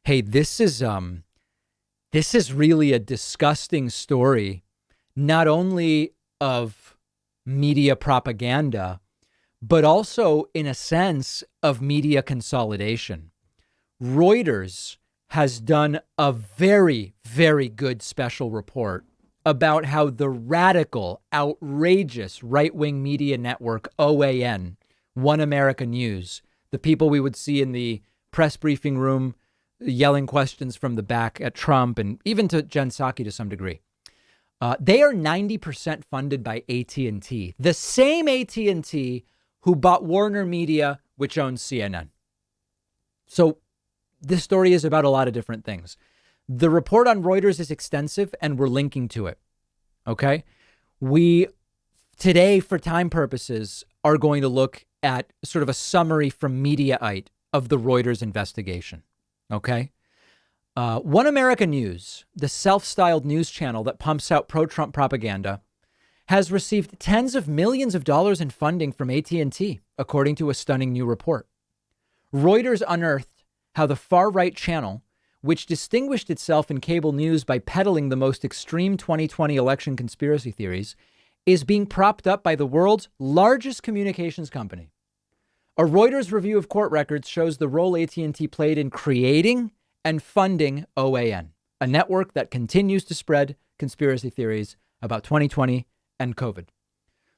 Hey, this is really a disgusting story, not only of media propaganda, but also in a sense of media consolidation. Reuters has done a very, very good special report about how the radical, outrageous right wing media network OAN, One America News, the people we would see in the press briefing room yelling questions from the back at Trump and even to Jen Psaki to some degree. They are 90% funded by AT&T, the same AT&T who bought Warner Media, which owns CNN. So this story is about a lot of different things. The report on Reuters is extensive and we're linking to it. OK, we today, for time purposes, are going to look at sort of a summary from Mediaite of the Reuters investigation. OK, One America News, the self-styled news channel that pumps out pro-Trump propaganda, has received tens of millions of dollars in funding from AT&T, according to a stunning new report. Reuters unearthed how the far-right channel, which distinguished itself in cable news by peddling the most extreme 2020 election conspiracy theories, is being propped up by the world's largest communications company. A Reuters review of court records shows the role AT&T played in creating and funding OAN, a network that continues to spread conspiracy theories about 2020 and COVID.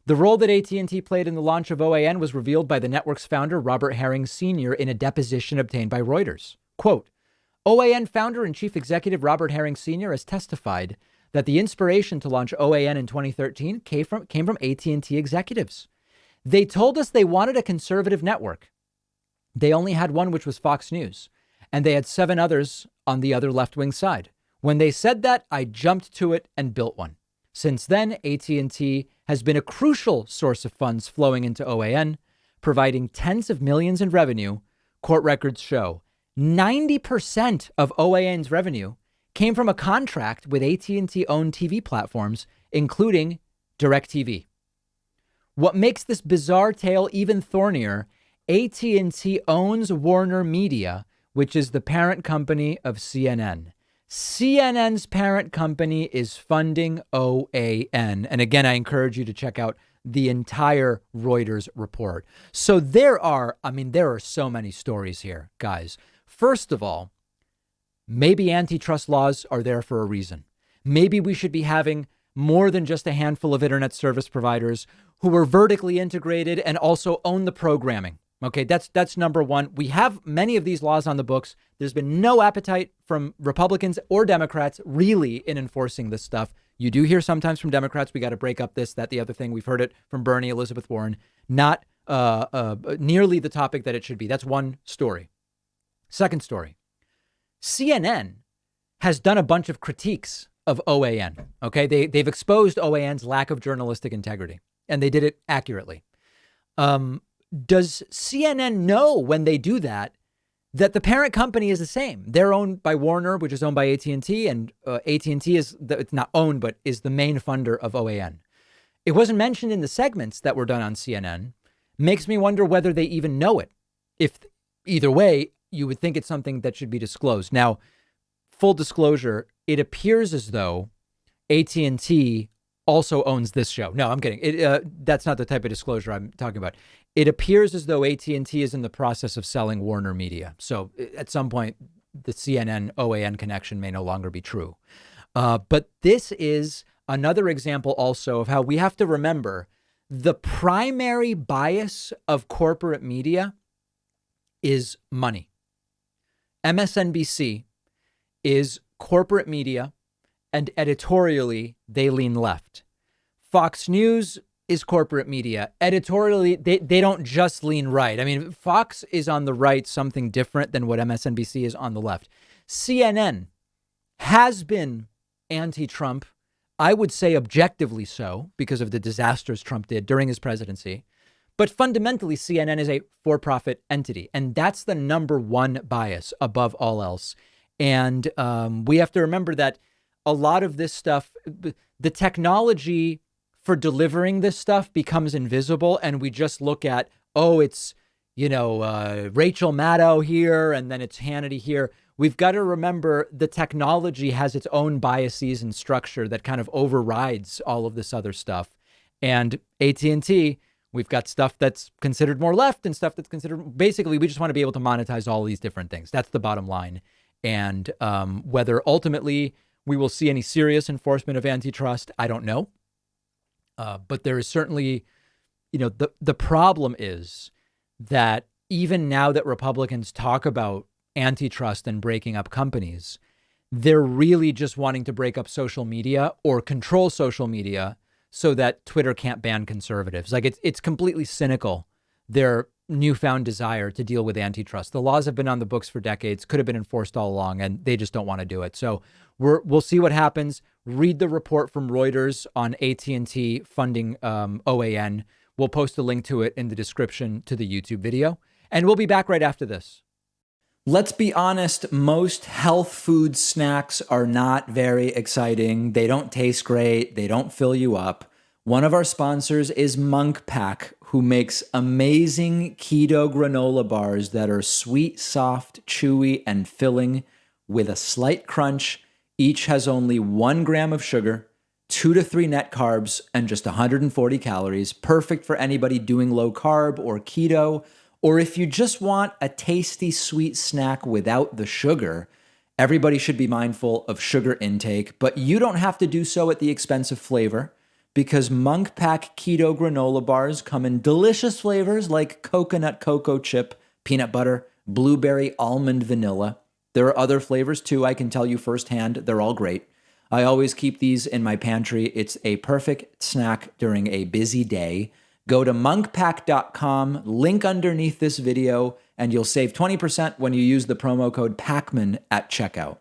The role that AT&T played in the launch of OAN was revealed by the network's founder, Robert Herring Sr., in a deposition obtained by Reuters. Quote, OAN founder and chief executive Robert Herring Sr. has testified that the inspiration to launch OAN in 2013 came from AT&T executives. They told us they wanted a conservative network. They only had one, which was Fox News, and they had 7 others on the other left-wing side. When they said that, I jumped to it and built one. Since then, AT&T has been a crucial source of funds flowing into OAN, providing tens of millions in revenue. Court records show 90% of OAN's revenue came from a contract with AT&T-owned TV platforms, including DirecTV. What makes this bizarre tale even thornier, AT&T owns Warner Media, which is the parent company of CNN. CNN's parent company is funding OAN. And again, I encourage you to check out the entire Reuters report. So there are so many stories here, guys. First of all, maybe antitrust laws are there for a reason. Maybe we should be having more than just a handful of internet service providers who are vertically integrated and also own the programming. OK, that's number one. We have many of these laws on the books. There's been no appetite from Republicans or Democrats really in enforcing this stuff. You do hear sometimes from Democrats, we got to break up this, that, the other thing. We've heard it from Bernie, Elizabeth Warren, not nearly the topic that it should be. That's one story. Second story, CNN has done a bunch of critiques of OAN. OK, they've exposed OAN's lack of journalistic integrity, and they did it accurately. Does CNN know when they do that the parent company is the same? They're owned by Warner, which is owned by AT&T, and AT&T it's not owned, but is the main funder of OAN. It wasn't mentioned in the segments that were done on CNN. Makes me wonder whether they even know it. If either way, you would think it's something that should be disclosed. Now, full disclosure, it appears as though AT&T also owns this show. No, I'm kidding. That's not the type of disclosure I'm talking about. It appears as though AT&T is in the process of selling Warner Media. So at some point, the CNN OAN connection may no longer be true. But this is another example also of how we have to remember the primary bias of corporate media is money. MSNBC is corporate media, and editorially, they lean left. Fox News is corporate media. Editorially, they don't just lean right. I mean, Fox is on the right, something different than what MSNBC is on the left. CNN has been anti-Trump, I would say objectively so, because of the disasters Trump did during his presidency. But fundamentally, CNN is a for-profit entity, and that's the number one bias above all else. And we have to remember that a lot of this stuff, the technology for delivering this stuff becomes invisible, and we just look at, oh, it's Rachel Maddow here, and then it's Hannity here. We've got to remember the technology has its own biases and structure that kind of overrides all of this other stuff. And AT&T, we've got stuff that's considered more left and stuff that's considered, basically, we just want to be able to monetize all these different things. That's the bottom line. And whether ultimately we will see any serious enforcement of antitrust, I don't know. But there is certainly, the problem is that even now that Republicans talk about antitrust and breaking up companies, they're really just wanting to break up social media or control social media so that Twitter can't ban conservatives. Like it's completely cynical, their newfound desire to deal with antitrust. The laws have been on the books for decades, could have been enforced all along, and they just don't want to do it. So we'll see what happens. Read the report from Reuters on AT&T funding OAN. We'll post a link to it in the description to the YouTube video. And we'll be back right after this. Let's be honest, most health food snacks are not very exciting. They don't taste great. They don't fill you up. One of our sponsors is Monk Pack, who makes amazing keto granola bars that are sweet, soft, chewy, and filling with a slight crunch. Each has only 1 gram of sugar, 2 to 3 net carbs, and just 140 calories. Perfect for anybody doing low carb or keto, or if you just want a tasty, sweet snack without the sugar. Everybody should be mindful of sugar intake, but you don't have to do so at the expense of flavor, because Monk Pack Keto Granola Bars come in delicious flavors like coconut cocoa chip, peanut butter, blueberry, almond, vanilla. There are other flavors too, I can tell you firsthand. They're all great. I always keep these in my pantry. It's a perfect snack during a busy day. Go to monkpack.com, link underneath this video, and you'll save 20% when you use the promo code PACMAN at checkout.